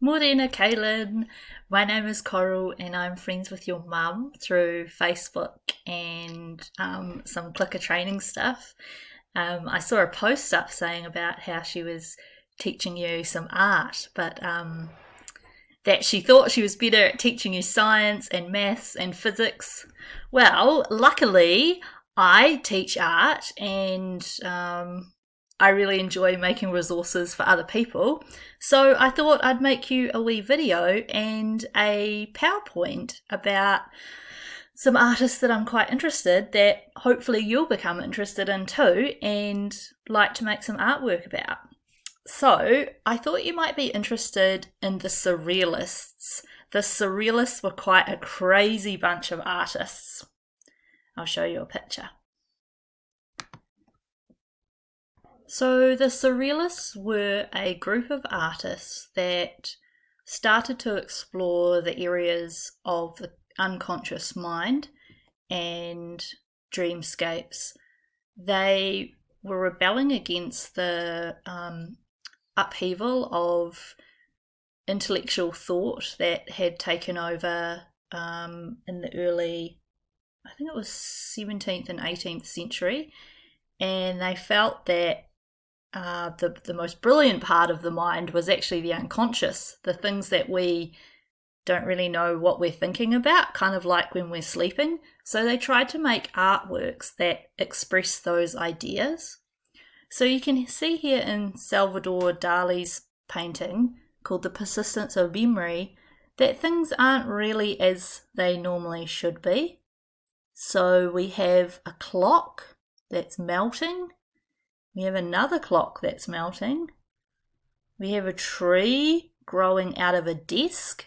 Morena, Kaylin. My name is Coral, and I'm friends with your mum through Facebook and some clicker training stuff. I saw a post up saying about how she was teaching you some art, but that she thought she was better at teaching you science and maths and physics. Well, luckily, I teach art and I really enjoy making resources for other people. So I thought I'd make you a wee video and a PowerPoint about some artists that I'm quite interested that hopefully you'll become interested in too and like to make some artwork about. So I thought you might be interested in the Surrealists. The Surrealists were quite a crazy bunch of artists. I'll show you a picture. So the Surrealists were a group of artists that started to explore the areas of the unconscious mind and dreamscapes. They were rebelling against the upheaval of intellectual thought that had taken over in the early, I think it was 17th and 18th century, and they felt that the most brilliant part of the mind was actually the unconscious, the things that we don't really know what we're thinking about, kind of like when we're sleeping. So they tried to make artworks that express those ideas. So you can see here in Salvador Dali's painting called The Persistence of Memory that things aren't really as they normally should be. So we have a clock that's melting. We have another clock that's melting. We have a tree growing out of a desk.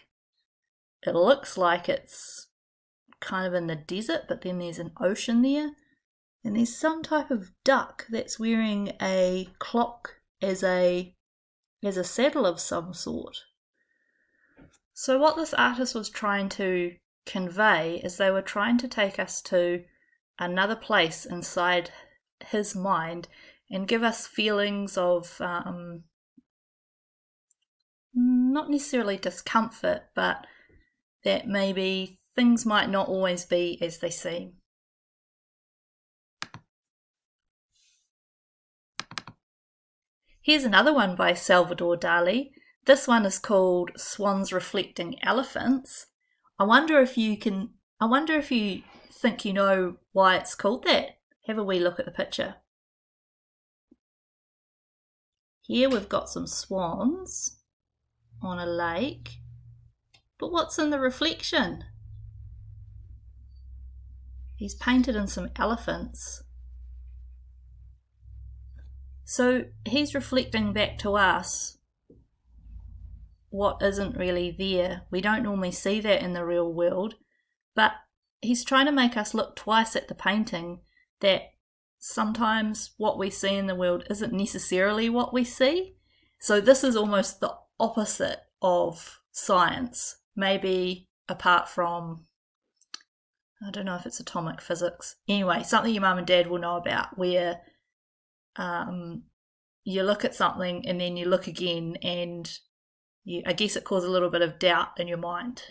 It looks like it's kind of in the desert, but then there's an ocean there. And there's some type of duck that's wearing a clock as a saddle of some sort. So what this artist was trying to convey is they were trying to take us to another place inside his mind and give us feelings of not necessarily discomfort, but that maybe things might not always be as they seem. Here's another one by Salvador Dali. This one is called Swans Reflecting Elephants. I wonder if you think you know why it's called that. Have a wee look at the picture. Here we've got some swans on a lake, but what's in the reflection? He's painted in some elephants. So he's reflecting back to us what isn't really there. We don't normally see that in the real world, but he's trying to make us look twice at the painting, that sometimes what we see in the world isn't necessarily what we see. So this is almost the opposite of science, maybe apart from, I don't know if it's atomic physics. Anyway, something your mum and dad will know about, where you look at something and then you look again and I guess it causes a little bit of doubt in your mind.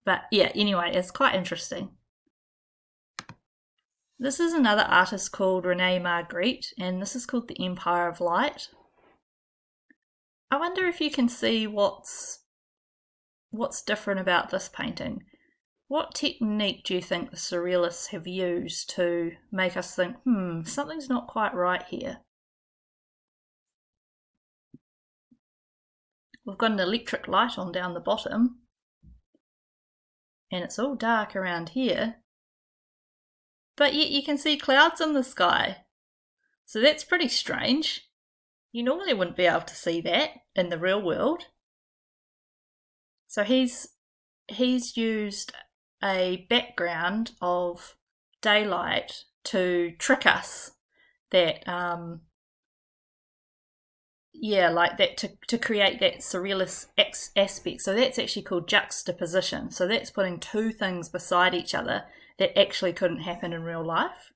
But yeah, anyway, it's quite interesting. This is another artist called Rene Magritte, and this is called The Empire of Light. I wonder if you can see what's different about this painting. What technique do you think the Surrealists have used to make us think, something's not quite right here? We've got an electric light on down the bottom, and it's all dark around here. But yet you can see clouds in the sky. So that's pretty strange. You normally wouldn't be able to see that in the real world. So he's used a background of daylight to trick us that to create that surrealist aspect. So that's actually called juxtaposition. So that's putting two things beside each other that actually couldn't happen in real life.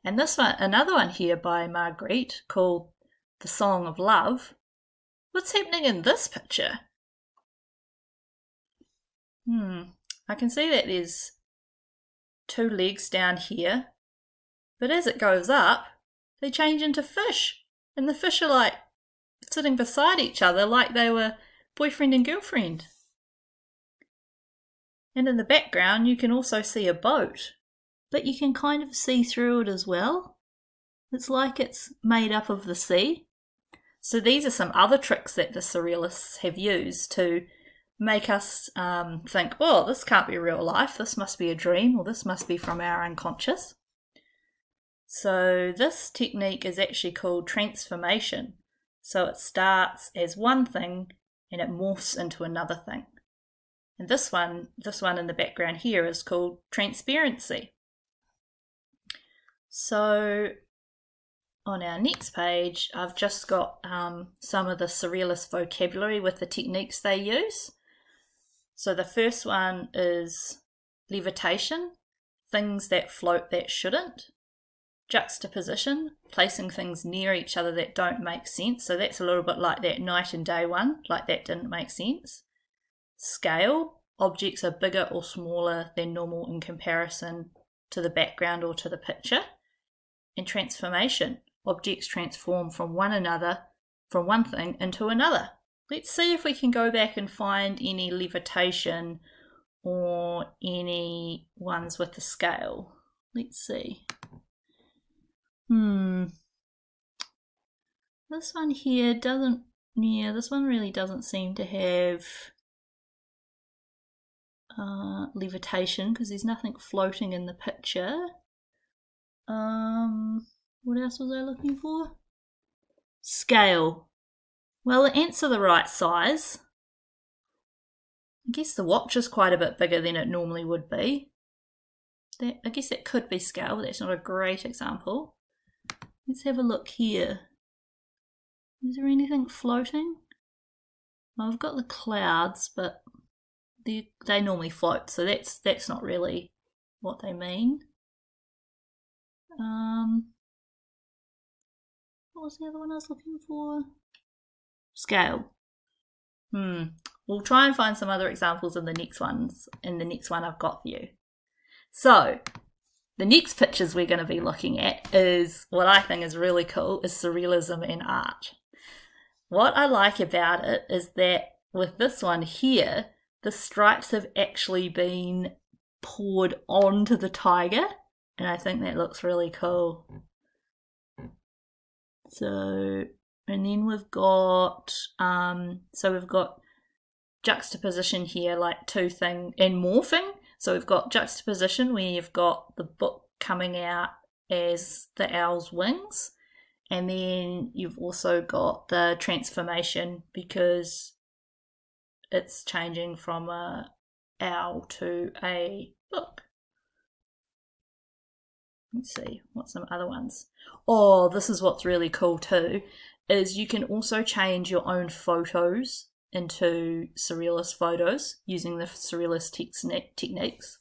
And this one, another one here by Marguerite called The Song of Love. What's happening in this picture? I can see that there's two legs down here, but as it goes up, they change into fish, and the fish are like sitting beside each other like they were boyfriend and girlfriend. And in the background you can also see a boat, but you can kind of see through it as well. It's like it's made up of the sea. So these are some other tricks that the surrealists have used to make us think, oh, this can't be real life, this must be a dream, or this must be from our unconscious. So this technique is actually called transformation. So it starts as one thing and it morphs into another thing. And this one in the background here is called transparency. So on our next page, I've just got some of the surrealist vocabulary with the techniques they use. So the first one is levitation, things that float that shouldn't. Juxtaposition, placing things near each other that don't make sense. So that's a little bit like that night and day one, like that didn't make sense. Scale, objects are bigger or smaller than normal in comparison to the background or to the picture. And transformation, objects transform from one thing into another. Let's see if we can go back and find any levitation or any ones with the scale. Let's see. This one here this one really doesn't seem to have levitation because there's nothing floating in the picture. What else was I looking for? Scale. Well, the ants are the right size. I guess the watch is quite a bit bigger than it normally would be. I guess that could be scale, but that's not a great example. Let's have a look here. Is there anything floating? Well, I've got the clouds, but they normally float, so that's not really what they mean. What was the other one I was looking for? Scale. We'll try and find some other examples in the next one I've got for you. So, the next pictures we're going to be looking at is what I think is really cool, is surrealism in art. What I like about it is that with this one here, the stripes have actually been poured onto the tiger, and I think that looks really cool. So, and then we've got juxtaposition here, like two things, and morphing. So we've got juxtaposition where you've got the book coming out as the owl's wings, and then you've also got the transformation because it's changing from a owl to a book. Let's see, what's some other ones? Oh, this is what's really cool too, is you can also change your own photos into surrealist photos using the surrealist techniques.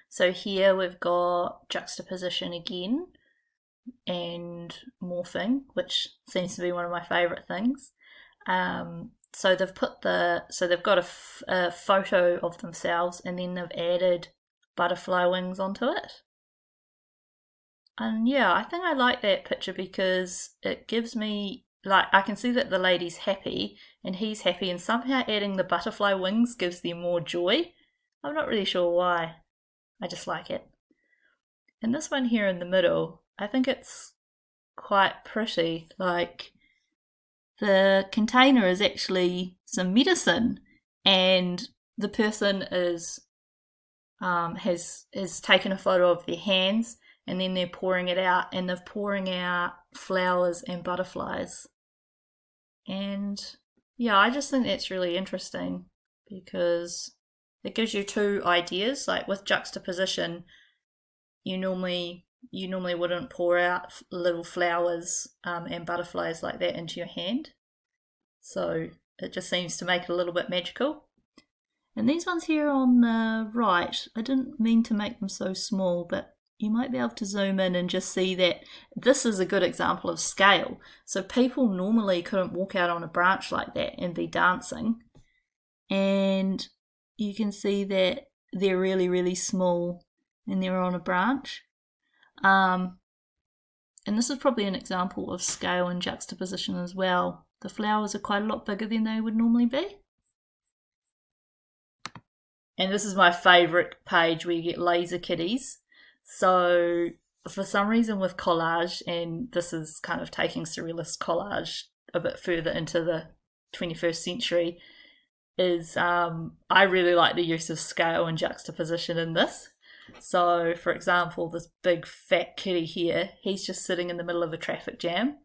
So here we've got juxtaposition again and morphing, which seems to be one of my favourite things. So they've got a photo of themselves and then they've added butterfly wings onto it. And yeah, I think I like that picture because it gives me, like, I can see that the lady's happy and he's happy, and somehow adding the butterfly wings gives them more joy. I'm not really sure why. I just like it. And this one here in the middle, I think it's quite pretty. Like, the container is actually some medicine, and the person has taken a photo of their hands, and then they're pouring it out, and they're pouring out flowers and butterflies. And yeah, I just think that's really interesting because it gives you two ideas. Like with juxtaposition, you normally wouldn't pour out little flowers and butterflies like that into your hand. So it just seems to make it a little bit magical. And these ones here on the right, I didn't mean to make them so small, but you might be able to zoom in and just see that this is a good example of scale. So people normally couldn't walk out on a branch like that and be dancing. And you can see that they're really, really small and they're on a branch. And this is probably an example of scale and juxtaposition as well. The flowers are quite a lot bigger than they would normally be. And this is my favourite page where you get laser kitties. So for some reason with collage, and this is kind of taking surrealist collage a bit further into the 21st century, is I really like the use of scale and juxtaposition in this. So for example, this big fat kitty here, he's just sitting in the middle of a traffic jam.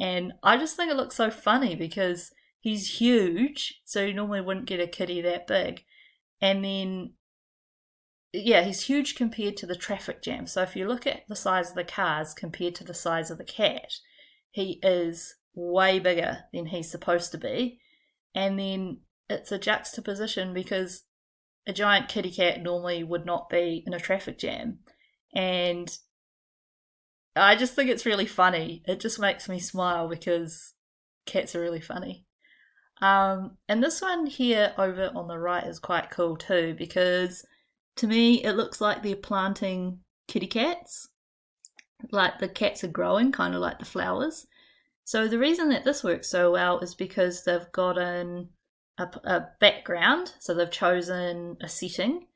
And I just think it looks so funny because he's huge, so you normally wouldn't get a kitty that big. And then, yeah, he's huge compared to the traffic jam. So if you look at the size of the cars compared to the size of the cat, he is way bigger than he's supposed to be. And then it's a juxtaposition because a giant kitty cat normally would not be in a traffic jam. And I just think it's really funny. It just makes me smile because cats are really funny. And this one here over on the right is quite cool too, because to me it looks like they're planting kitty cats. Like the cats are growing, kind of like the flowers. So the reason that this works so well is because they've gotten a background, so they've chosen a setting.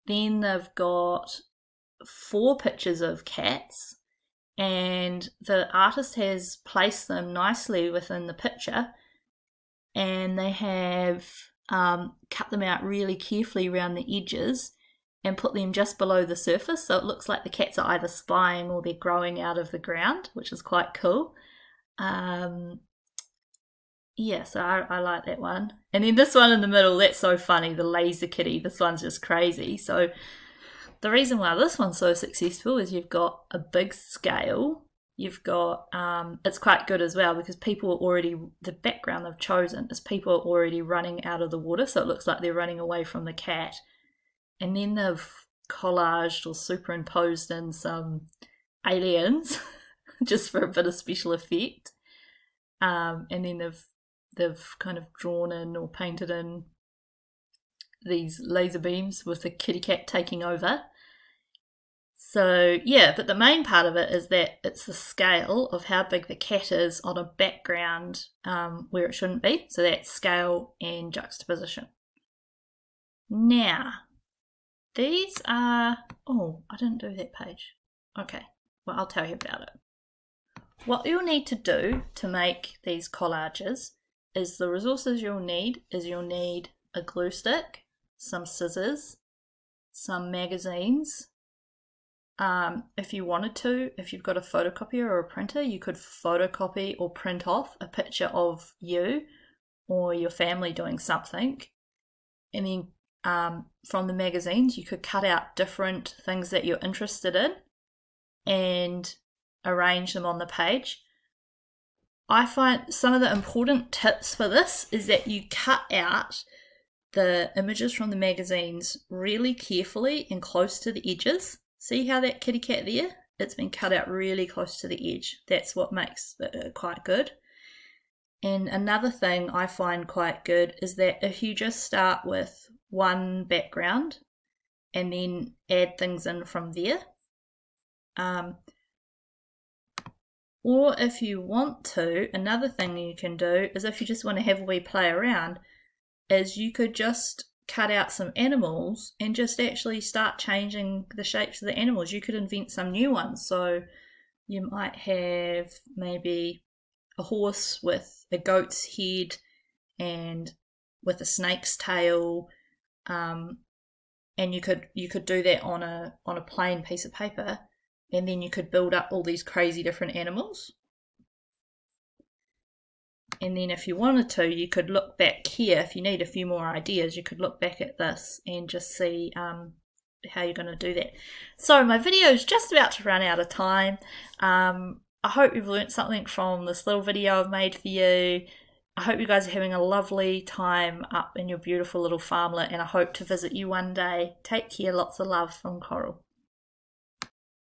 Then they've got 4 pictures of cats, and the artist has placed them nicely within the picture, and they have cut them out really carefully around the edges and put them just below the surface, so it looks like the cats are either spying or they're growing out of the ground, which is quite cool. Yeah, so I like that one. And then this one in the middle, that's so funny, the laser kitty. This one's just crazy. So the reason why this one's so successful is you've got a big scale. You've got, it's quite good as well because people are already, the background they've chosen is people are already running out of the water, so it looks like they're running away from the cat. And then they've collaged or superimposed in some aliens just for a bit of special effect. And then they've kind of drawn in or painted in these laser beams with the kitty cat taking over. So yeah, but the main part of it is that it's the scale of how big the cat is on a background where it shouldn't be. So that's scale and juxtaposition. Now, these are, oh, I didn't do that page. Okay, well, I'll tell you about it. What you'll need to do to make these collages is the resources you'll need a glue stick, some scissors, some magazines. If you wanted to, if you've got a photocopier or a printer, you could photocopy or print off a picture of you or your family doing something. And then from the magazines, you could cut out different things that you're interested in and arrange them on the page. I find some of the important tips for this is that you cut out the images from the magazines really carefully and close to the edges. See how that kitty cat there? It's been cut out really close to the edge. That's what makes it quite good. And another thing I find quite good is that if you just start with one background and then add things in from there, or if you want to, another thing you can do is if you just want to have a wee play around, is you could just cut out some animals and just actually start changing the shapes of the animals. You could invent some new ones. So you might have maybe a horse with a goat's head and with a snake's tail, and you could do that on a plain piece of paper, and then you could build up all these crazy different animals. And then if you wanted to, you could look back here. If you need a few more ideas, you could look back at this and just see how you're going to do that. So my video is just about to run out of time. I hope you've learnt something from this little video I've made for you. I hope you guys are having a lovely time up in your beautiful little farmlet, and I hope to visit you one day. Take care, lots of love from Coral.